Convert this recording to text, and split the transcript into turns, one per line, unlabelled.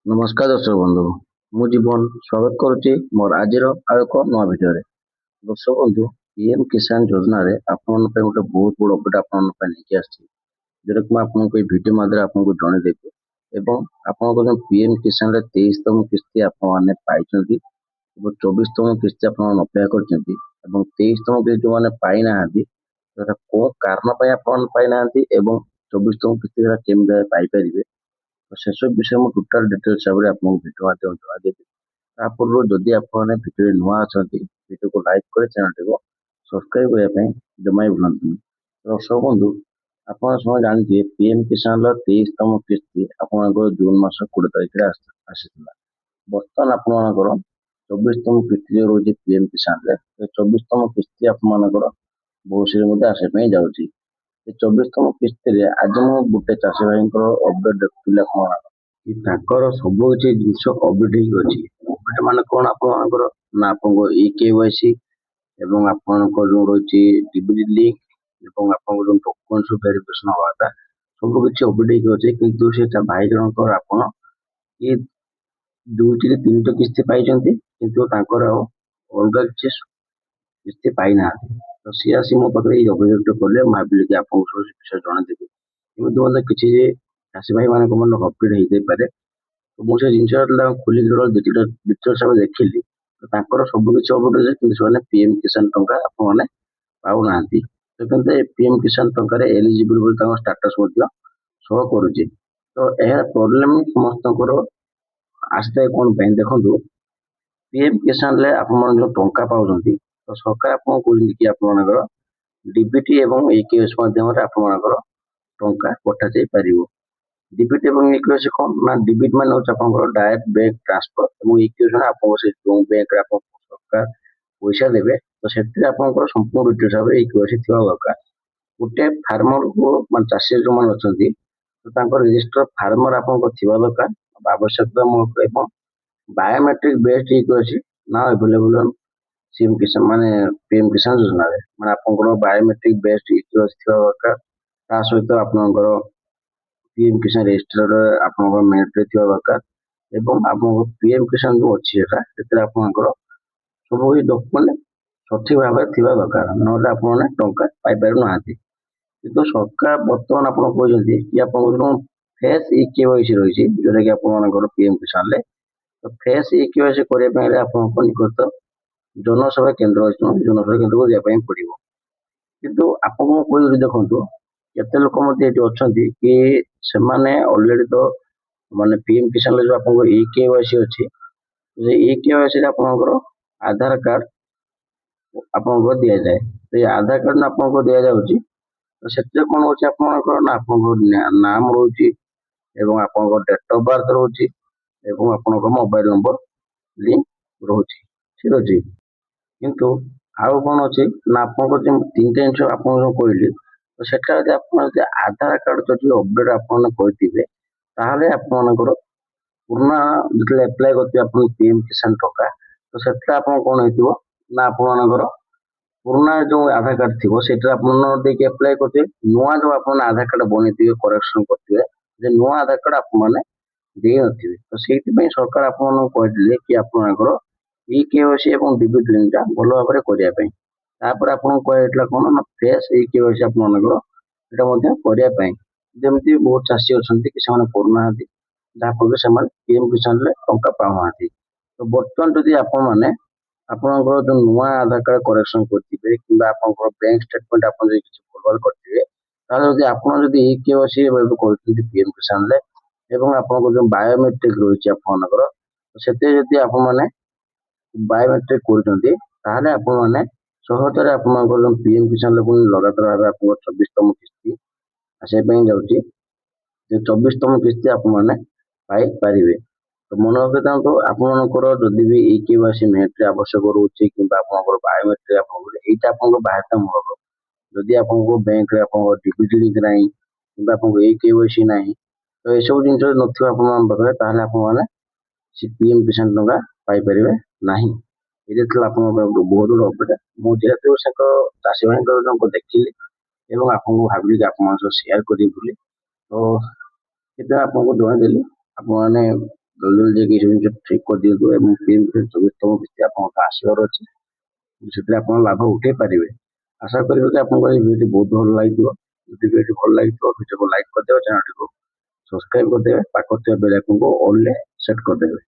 नमस्कार दर्शक बंधु मु जीवन स्वागत करुच्ची मोर आज एक नवा भिडियो दर्शक बंधु पीएम किसान योजना रे आपण गोटे बहुत बड़ अपडेट आपण लेके आसी जोटा कि आपको भिडियो माध्यम आपको जनईदेवी एवं आपन पीएम किसान रे 23तम किस्ती आपने पाई 24तम किस्ती आप अपेक्षा कर 23तम किस्ती जो मैंने पाई ना कौन कारण पाई 24तम किस्ती केमी पाइपर सेसब विषय में टोटाल डिटेल हिसाब से आपको भिडियो माध्यम जनादेवी तापूर्व जदि आप भिडियो नुआ अच्छा भिडियो को लाइक कर चैनल टी सब्सक्राइब करने जमा भी भूलु दर्शक बंधु आप जानते पीएम किसान 23तम किस्ती आप जून मास 20 तारिख आसी बर्तमान आपर 24तम किस्ती जो रोज पीएम किसान 24तम किस्ती आपर बहुत आसपा जाऊँगी 24तम किस्ती आज मुझे गोटे चाषी भाई अपडेट देखुली सब किसी जिनस अपडेट अपडेट मान कौन आपंकर ना आपको ई केवाईसी एवं आपंकर जो रही डीबीटी लिंक और आपको जो डॉक्यूमेंट्स वेरिफिकेशन हवा था सब किसी अपडेट अच्छे किंतु से भाई जनकर आप ये दुईटी तीन किस्ती पाई किंतु अलग किसी किस्ती पाई ना तो सी आसी मो पाखे अभियोग कले भाविली कि आपको सब विषय जनईदेवी एमती किसी चाषी भाई मान मन अपडेट हो पारे तो मुझे जिन खोलिक डिटेल्स देखिली तो सब किसी अपडेट कि पीएम किसान टंका आपने पाऊना तो कहते पीएम किसान टंकार एलिजिबल स्टाटस शो करुचे तो यह प्रोब्लेम समस्त आसता कौन देखो पीएम किसान आप जो टंका पाँच तो सरकार आपको कहते कि आप डीबीटी एवं ईकेएस माध्यम आपंकर टंका पठा जाई पारिबो डीबीटी एवं ईकेएस कौन ना डीबीटी मान होकर डायरेक्ट बैंक ट्रांसफर और ईकेएस मान आप जो बैंक सरकार पैसा देवे तो से संपूर्ण डिटेल्स भाव ईकेएस थी दरकार गोटे फार्मर को मान चाषी जो मैंने अच्छा तो रजिस्टर फार्मर आप दरकार आवश्यकता बायोमेट्रिक बेस्ड ईकेएस ना अवेलेबल सीएम किसान माने पीएम किसान योजना माने आपंकर बायोमेट्रिक बेस्ड ईकेएस थी दरकार ता सहित आपंकर पीएम किसान रजिस्टर आपंकर मेरिट थी दरकार एवं आप पीएम किसान जो अच्छी आपंकर सब किसी डॉक्यूमेंट सठिक भाव में थी दरकार ना टंका पाइपर ना किंतु सरकार बर्तमान आप कहते कि आप फेस ई केवाईसी रही जोटा कि आप पीएम किसान तो फेस ई केवाईसी करने आप निकट जनसेवा केन्द्र अच्छे जनसेवा केन्द्र को जावाई पड़ो कितु आपको कह देखो केते लोक अच्छा कि से अलरेडी तो माने पीएम किसान जो आपको ई केवाईसी अच्छी ई केवाईसी आपंकर आधार कार्ड आपको दि जाए तो ये आधार कार्ड आपको दि जाऊँगी तो से कौन हो ना नाम रोचे एवं आप डेट ऑफ बर्थ रोचे एवं आप मोबाइल नंबर लिंक रोचे ठीक अच्छे किंतु आउ कौन अच्छे ना आप तीन जिन आप कहली तो सेटा आधार कार्ड जो अपडेट आपने आपंकर पुराना जो एप्लाय करते पीएम किसान टका तो से कौन हो ना आपंकर पुराना जो आधार कार्ड थी से अप्लाई करते नुआ जो आप आधार कार्ड बनई करेक्शन करते नुआ आधार कार्ड आप थे तो से सरकार आपको कहते कि आपंकर ई केवाईसी और डीबीटी लिंक भल भाव में करने आपको कहला कौन ना फ्रेश ई केवाईसी आपंकर करने जमी बहुत चाषी अच्छा कि करूना जहाँफल से पीएम किसान टंका पाऊना तो बर्तमान जदि आपंकर जो नुआ आधार कार्ड करेक्शन करते कि बैंक स्टेटमेंट आप भूल करेंगे ई केवाईसी कर पीएम किसान एवं आप जो बायोमेट्रिक रही आपंकर से आप बायोमेट्रिक कर सहजरे आप पीएम किसान लगातार भाव आप 24तम किस्ती आसपा जाऊँगी 24तम किस्ती आपरे तो मन रखी था आपंकर जदि भी ई केवाईसी मेरिट आवश्यक रोचे कि बायोमेट्रिक यहाँ आप बाहर मूलक जदि आपको बैंक डीबीटी लिंक ना कि ई केवाईसी ना तो यह सब जिन ना आप पीएम किसान टंका पाइपर ना ये बहुत बड़ अपडेट मुझे चाषी भाई देखिली एवं आपको भाविली कि आप सेयार करी तो आपको जनईदेली आपने ଜଲ୍ଦି ଜଲ୍ଦି ଯାଇକି ଏସବୁ ଜିନିଷ ଠିକ୍ କରିଦିଅନ୍ତୁ ଏବଂ ପିଏମ୍ କିଷାନ 24ତମ କିସ୍ତି ଆପଣଙ୍କ ଆସିବାର ଅଛି। ସେଥିରେ ଆପଣ ଲାଭ ଉଠେଇ ପାରିବେ। ଆଶା କରିବେ କି ଆପଣଙ୍କୁ ଏଇ ଭିଡ଼ିଓଟି ବହୁତ ଭଲ ଲାଗିଥିବ। ଯଦି ଭିଡ଼ିଓଟି ଭଲ ଲାଗିଥିବ ଭିଡ଼ିଓକୁ ଲାଇକ୍ କରିଦେବେ, ଚ୍ୟାନେଲଟିକୁ ସବସ୍କ୍ରାଇବ୍ କରିଦେବେ, ପାଖରେ ଥିବା ବେଲ୍ ଆଇକନକୁ ଅଲରେ ସେଟ୍ କରିଦେବେ।